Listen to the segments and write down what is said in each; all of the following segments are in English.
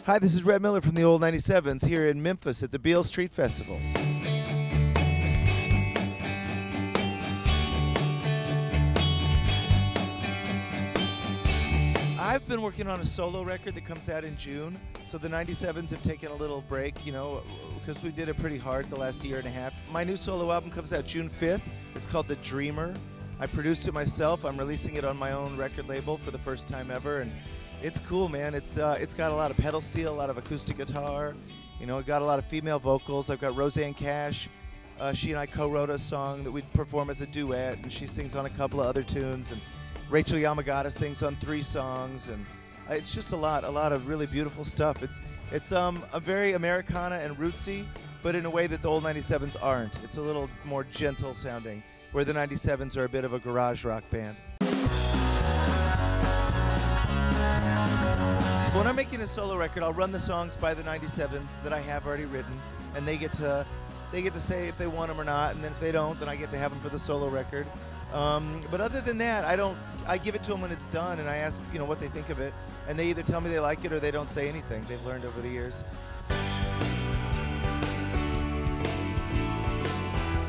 Hi, this is Rhett Miller from the old 97's here in Memphis at the Beale Street Festival. I've been working on a solo record that comes out in June, so the 97's have taken a little break, you know, because we did it pretty hard the last year and a half. My new solo album comes out June 5th. It's called The Dreamer. I produced it myself. I'm releasing it on my own record label for the first time ever, and it's cool, man. It's got a lot of pedal steel, a lot of acoustic guitar. You know, it got a lot of female vocals. I've got Roseanne Cash. She and I co-wrote a song that we'd perform as a duet, and she sings on a couple of other tunes. And Rachel Yamagata sings on 3 songs, and it's just a lot of really beautiful stuff. It's a very Americana and rootsy, but in a way that the old 97's aren't. It's a little more gentle sounding, where the 97's are a bit of a garage rock band. When I'm making a solo record, I'll run the songs by the 97's that I have already written, and they get to say if they want them or not, and then if they don't, then I get to have them for the solo record. But other than that, I give it to them when it's done, and I ask, you know, what they think of it, and they either tell me they like it or they don't say anything. They've learned over the years.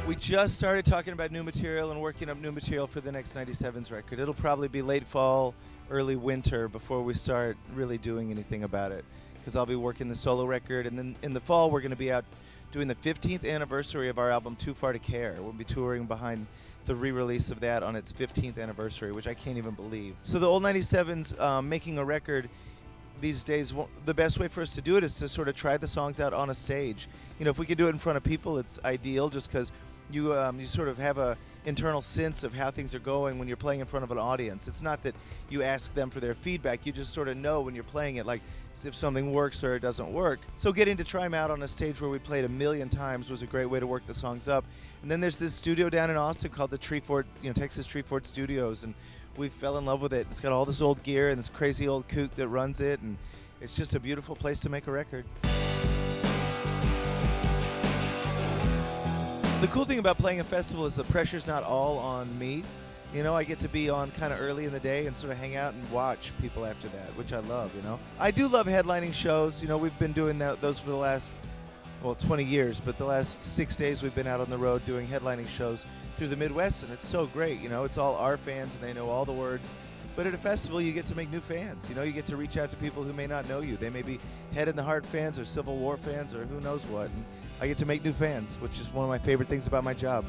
We just started talking about new material and working up new material for the next 97's record. It'll probably be late fall, early winter before we start really doing anything about it, because I'll be working the solo record, and then in the fall we're going to be out doing the 15th anniversary of our album Too Far to Care. We'll be touring behind the re-release of that on its 15th anniversary, which I can't even believe. So the old 97's making a record these days, the best way for us to do it is to sort of try the songs out on a stage. You know, if we could do it in front of people, it's ideal, just because you sort of have a internal sense of how things are going when you're playing in front of an audience. It's not that you ask them for their feedback, you just sort of know when you're playing it, like if something works or it doesn't work. So getting to try them out on a stage where we played 1,000,000 times was a great way to work the songs up. And then there's this studio down in Austin called the Texas Treefort Studios, and we fell in love with it. It's got all this old gear and this crazy old kook that runs it, and it's just a beautiful place to make a record. The cool thing about playing a festival is the pressure's not all on me. You know, I get to be on kind of early in the day and sort of hang out and watch people after that, which I love, you know. I do love headlining shows. You know, we've been doing those for the last, 20 years, but the last 6 days we've been out on the road doing headlining shows through the Midwest, and it's so great, you know. It's all our fans, and they know all the words. But at a festival, you get to make new fans. You know, you get to reach out to people who may not know you. They may be Head in the Heart fans or Civil War fans or who knows what. And I get to make new fans, which is one of my favorite things about my job.